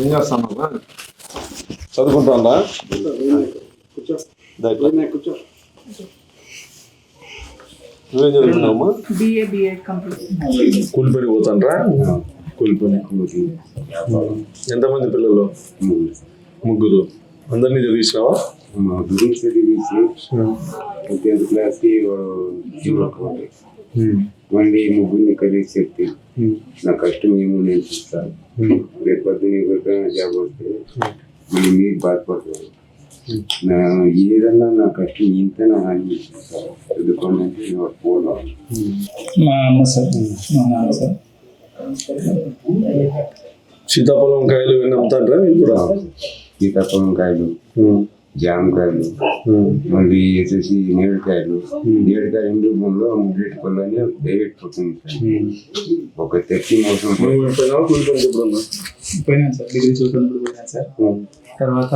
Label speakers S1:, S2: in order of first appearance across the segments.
S1: ఏం చేస్తానమ్మా? చదువుకుంటానా? కూర్చో. నువ్వేం చదువుతున్నావమ్మా? కూలి పని పోతానరా? కూలి పని. ఎంతమంది పిల్లలు? ముగ్గురు. అందరినీ చదివించినావా?
S2: టెన్త్ క్లాస్కి మళ్ళీ ముగ్గురిని కలిసి చెప్తే నా కష్టం ఏమో నేను చూస్తాను. రేపు పొద్దున్న ఎవరికైనా జాబ్ వస్తే మళ్ళీ మీరు బాధపడతారు. ఏదన్నా నా కష్టం ఇంతనా అని చదువుకోండి. పోను
S1: సీతాఫలం కాయలు అమ్ముతాంటారా మీరు కూడా?
S2: సీతాఫలం కాయలు, జామకాయలు, మళ్ళీ వచ్చేసి నేడుకాయలు. నేడుకాయ ఎండు భూమిలో ముగ్గురెట్టి పళ్ళని డైరెక్ట్ పోతుంది. ఒక 30 మోసం
S3: పోయినాను సార్. డిగ్రీ చదువుతున్నప్పుడు పోయినాను సార్. తర్వాత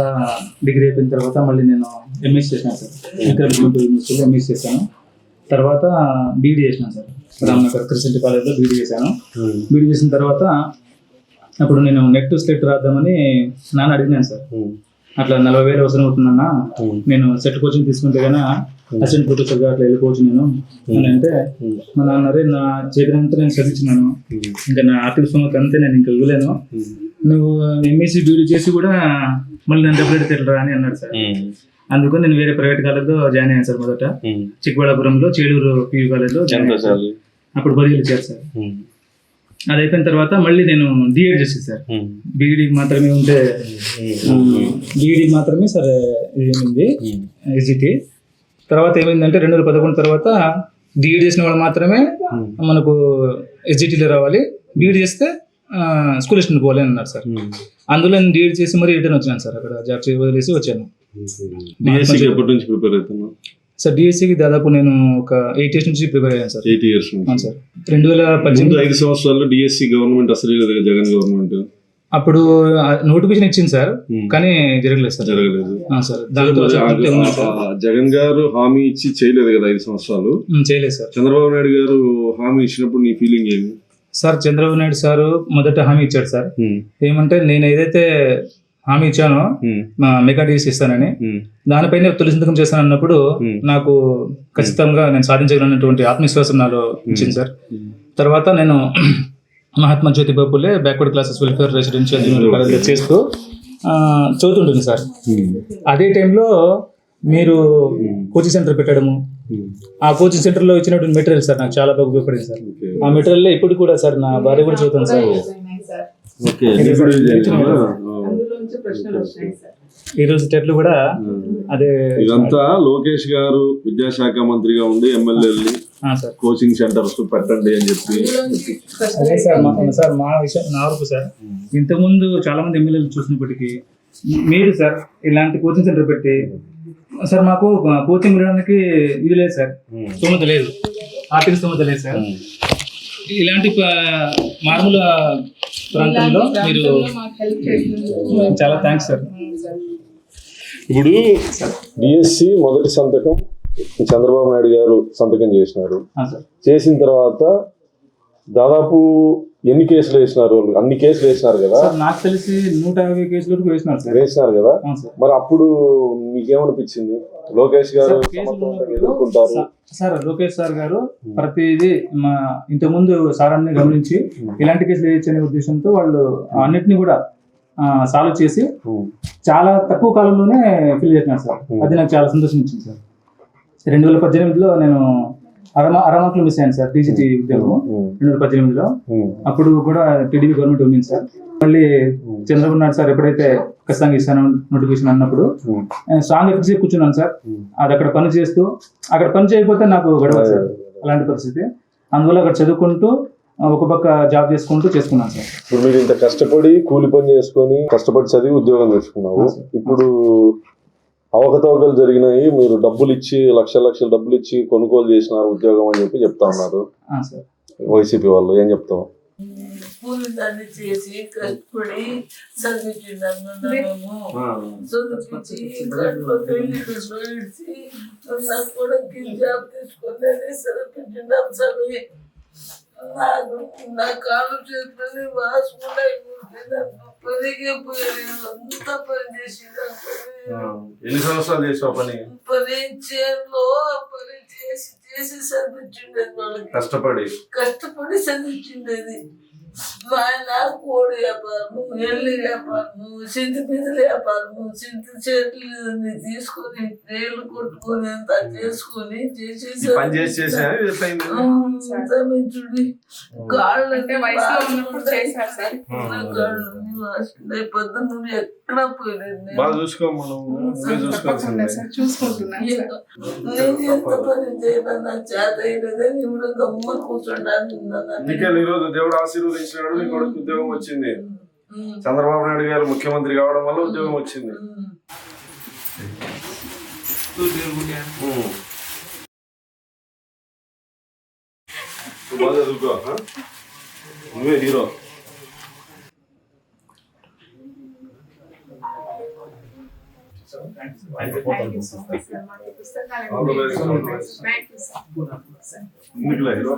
S3: డిగ్రీ అయిపోయిన తర్వాత మళ్ళీ నేను ఎంఎస్ చేశాను సార్. యూనివర్సిటీలో ఎంఎస్ చేశాను. తర్వాత బీఈడీ చేసినాను సార్. రామ్నగర్ క్రిస్టియన్ కాలేజ్లో బీఈడీ చేశాను. బీఈడీ చేసిన తర్వాత అప్పుడు నేను నెట్ స్లెట్ రాద్దామని నాన్న అడిగినాను సార్. అట్లా 40,000 అవసరం అవుతుందన్న, నేను సెట్ కోచింగ్ తీసుకుంటే కానీ అసిస్టెంట్ ప్రొఫెసర్గా అట్లా వెళ్ళిపోవచ్చు నేను అని అంటే, మా నాన్నరే నా చేతినంతా నేను చదివించినాను, ఇంకా నా ఆర్థిక స్థోమత అంతే, నేను ఇంకా ఇవ్వలేను, నువ్వు ఎంఎస్సీ బీఈడీ చేసి కూడా మళ్ళీ నన్ను డబ్బులు తెల్లరా అని అన్నాడు సార్. అందుకని నేను వేరే ప్రైవేట్ కాలేజ్లో జాయిన్ అయ్యాను సార్. మొదట చిక్కబళ్ళాపురంలో చేడూరు పీయూ కాలేజ్లో జాయిన్ అయ్యాను సార్. అప్పుడు 10 ఇచ్చారు సార్. అది అయిపోయిన తర్వాత మళ్ళీ నేను డిఎడ్ చేసాను సార్. బీఈడీకి మాత్రమే ఉంటే బీఈడీకి మాత్రమే సార్ ఇది ఎస్జిటి. తర్వాత ఏమైందంటే 2011 తర్వాత డిఎడ్ చేసిన వాళ్ళు మాత్రమే మనకు ఎస్జిటిలో రావాలి, బీఈడీ చేస్తే స్కూల్ అసిస్టెంట్ పోవాలి అని అన్నారు సార్. అందులో నేను డిఎడ్ చేసి మరీ రిటర్న్ వచ్చాను సార్. అక్కడ జాబ్ వదిలేసి వచ్చాను. సార్ డిఎస్సికి దాదాపు నేను ఒక 8 years నుంచి ప్రిపేర్ అయ్యాను సార్.
S1: 8 years
S3: sir. 2018
S1: 5 సంవత్సరాల్లో డిఎస్సి గవర్నమెంట్ అసలు జగన్ గవర్నమెంట్
S3: అప్పుడు నోటిఫికేషన్ ఇచ్చింది సార్, కానీ జరగలేదు సార్. సార్ దాంతో
S1: జగన్ గారు హామీ ఇచ్చి చేయలేదు కదా 5 సంవత్సరాలు.
S3: చేయలేదు సార్.
S1: చంద్రబాబు నాయుడు గారు హామీ ఇచ్చినప్పుడు నీ ఫీలింగ్ ఏమి?
S3: సార్ చంద్రబాబు నాయుడు సార్ మొదట హామీ ఇచ్చాడు సార్. ఏమంటే నేను ఏదైతే హామీ ఇచ్చానో మెగా డిఎస్సి ఇస్తానని, దానిపైన తొలి సంతకం చేస్తాను అన్నప్పుడు నాకు ఖచ్చితంగా నేను సాధించగలనటువంటి ఆత్మవిశ్వాసం నాలో ఇచ్చింది సార్. తర్వాత నేను Mahatma Jyotiba Phule backward classes welfare residential junior కాలేజ్లో చేస్తూ చదువుతుంటుంది సార్. అదే టైంలో మీరు కోచింగ్ సెంటర్ పెట్టడము, ఆ కోచింగ్ సెంటర్లో ఇచ్చినటువంటి మెటీరియల్ సార్ నాకు చాలా బాగా ఉపయోగపడింది సార్. ఆ మెటీరియల్ ఇప్పుడు కూడా సార్ నా భార్య కూడా చదువుతాను సార్. ఈరోజు టెట్లు కూడా అదే.
S1: ఇదంతా లోకేష్ గారు విద్యాశాఖ మంత్రిగా ఉండి ఎమ్మెల్యేలు కోచింగ్ సెంటర్స్ పెట్టండి అని చెప్పి.
S3: అదే సార్ సార్ మా విషయం నా వరకు సార్, ఇంతకుముందు చాలా మంది ఎమ్మెల్యేలు చూసినప్పటికీ మీరు సార్ ఇలాంటి కోచింగ్ సెంటర్ పెట్టి సార్ మాకు కోచింగ్ ఇవ్వడానికి ఇది లేదు సార్, స్తోమత లేదు, ఆర్థిక స్తోమత లేదు సార్. ఇలాంటి మారుమూల ప్రాంతంలో మీరు చాలా థ్యాంక్స్ సార్.
S1: ఇప్పుడు డిఎస్సి మొదటి సంతకం చంద్రబాబు నాయుడు గారు సంతకం చేసినారు. చేసిన తర్వాత దాదాపు ఎన్ని కేసులు వేసినారు? అన్ని కేసులు వేసినారు కదా?
S3: నాకు తెలిసి 150 కేసులు
S1: వేసినారు కదా. మరి అప్పుడు మీకేమనిపించింది? లోకేష్ గారు ఎదుర్కొంటారు
S3: సార్. లోకేష్ సార్ గారు ప్రతిదీ ఇంతకుముందు సార్ అన్ని గమనించి ఇలాంటి కేసులు వేయచ్చనే ఉద్దేశంతో వాళ్ళు అన్నిటినీ కూడా సాల్వ్ చేసి చాలా తక్కువ కాలంలోనే ఫిల్ చేసినారు సార్. అది నాకు చాలా సంతోషం ఇచ్చింది సార్. 2018లో నేను అరమాకులు మిస్ అయ్యాను సార్ టీజీటీ ఉద్యోగం 2018లో. అప్పుడు కూడా టీడీపీ గవర్నమెంట్ ఉంది సార్. మళ్ళీ చంద్రబాబు నాయుడు సార్ ఎప్పుడైతే ఖచ్చితంగా ఇస్తాను నోటిఫికేషన్ అన్నప్పుడు స్ట్రాంగ్ ఎఫెక్ట్స్ కూర్చున్నాను సార్. అది అక్కడ పని చేస్తూ, అక్కడ పని చేయకపోతే నాకు గడవదు సార్ అలాంటి పరిస్థితి. అందువల్ల అక్కడ చదువుకుంటూ ఒక పక్క జాబ్ చేసుకున్నాను సార్.
S1: ఇప్పుడు మీరు ఇంత కష్టపడి కూలి పని చేసుకొని కష్టపడి చదివి ఉద్యోగం తెచ్చుకున్నావు. ఇప్పుడు అవకతవకలు జరిగినాయి, మీరు డబ్బులు ఇచ్చి లక్షల డబ్బులు ఇచ్చి కొనుగోలు చేసినారు ఉద్యోగం అని చెప్పి చెప్తా ఉన్నారు వైసీపీ వాళ్ళు. ఏం చెప్తావు?
S4: కూలి దాన్ని చేసి కష్టపడి చదివించిండను మేము చదివించి ఇంట్లో పెళ్లికి ఇచ్చి నా కొడుకు జాబ్ తీసుకొని చదివించిండాం చదివి నాకు నా కాళ్ళు చేతులని వాసుకున్నాయి పనికే పోయాను అంతా పని చేసింది
S1: ఎన్ని సంవత్సరాలు చేసావు పని?
S4: పని చేనులో పని చేసి చేసి చదివించిండేది వాళ్ళకి కష్టపడి చదివించిండేది. మా ఆయన కోడి వ్యాపారము, ఎల్లి వ్యాపారము, చింత పిందుల వ్యాపారము, చింత చెట్లు తీసుకొని నీళ్లు కొట్టుకొని అంతా చేసుకొని చేసేసి చదివించుడి కాళ్ళని పొద్దున్న నుండి ఎక్కడ పోయలేదు నేను ఎంత పని చేయను నా చేత అయినదని ఇప్పుడు గమ్మ కూర్చుంటాను.
S1: ఈరోజు దేవుడు ఆశీర్వదించినాడు, నీ కొడుకు ఉద్యోగం వచ్చింది. చంద్రబాబు నాయుడు గారు ముఖ్యమంత్రి కావడం వల్ల ఉద్యోగం వచ్చింది. బాగా చదువుకో, నువ్వే హీరో. ఎందుకులే హీరో.